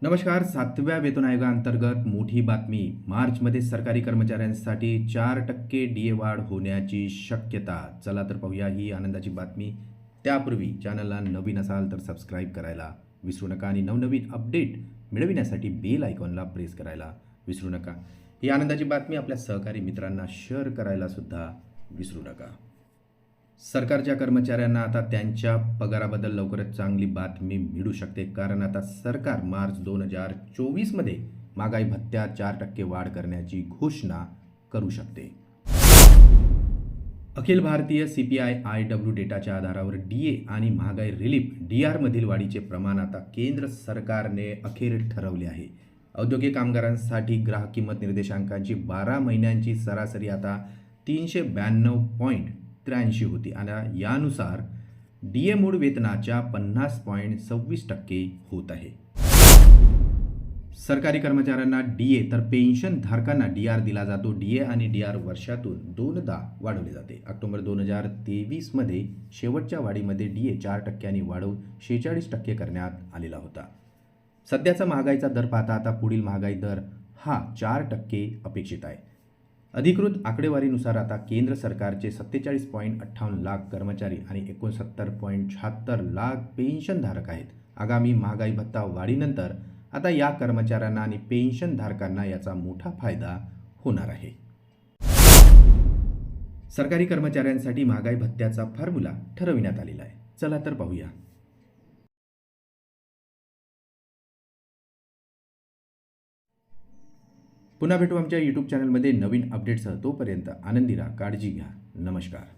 नमस्कार. 7व्या वेतन आयोगाअंतर्गत मोठी बातमी. मार्चमध्ये सरकारी कर्मचाऱ्यांसाठी 4% डीए वाढ होण्याची शक्यता. चला तर पाहूया ही आनंदाची बातमी. त्यापूर्वी चॅनलला नवीन असाल तर सबस्क्राईब करायला विसरू नका आणि नवनवीन अपडेट मिळविण्यासाठी बेल आयकॉनला प्रेस करायला विसरू नका. ही आनंदाची बातमी आपल्या सहकारी मित्रांना शेअर करायला सुद्धा विसरू नका. सरकारच्या कर्मचाऱ्यांना आता त्यांच्या पगाराबद्दल लवकरच चांगली बातमी मिळू शकते, कारण आता सरकार मार्च 2024मध्ये महागाई भत्त्यात 4% वाढ करण्याची घोषणा करू शकते. अखिल भारतीय CPI-IW डेटाच्या आधारावर डीए आणि महागाई रिलीफ DR मधील वाढीचे प्रमाण आता केंद्र सरकारने अखेर ठरवले आहे. औद्योगिक कामगारांसाठी ग्राहक किंमत निर्देशांकांची 12 महिन्यांची सरासरी आता 392.83 होती आणि यानुसार डीए मूळ वेतनाच्या 50.26% होत आहे. सरकारी कर्मचाऱ्यांना डीए तर पेन्शन धारकांना DR दिला जातो. डीए आणि DR वर्षातून 2दा वाढवले जाते. ऑक्टोबर 2023मध्ये शेवटच्या वाढीमध्ये डीए 4%नी वाढवून 46% करण्यात आलेला होता. सध्याचा महागाईचा दर पाहता आता पुढील महागाई दर हा 4% अपेक्षित आहे. अधिकृत आकडेवारीनुसार आता केंद्र सरकारचे 47.58 लाख कर्मचारी आणि 69.76 लाख पेन्शनधारक आहेत. आगामी महागाई भत्ता वाढीनंतर आता या कर्मचाऱ्यांना आणि पेन्शनधारकांना याचा मोठा फायदा होणार आहे. सरकारी कर्मचाऱ्यांसाठी महागाई भत्त्याचा फॉर्म्युला ठरविण्यात आलेला आहे. चला तर पाहूया. पुन्हा भेटू आमच्या YouTube चॅनलमध्ये नवीन अपडेट्ससह. तोपर्यंत आनंदी राहा, काळजी घ्या. नमस्कार.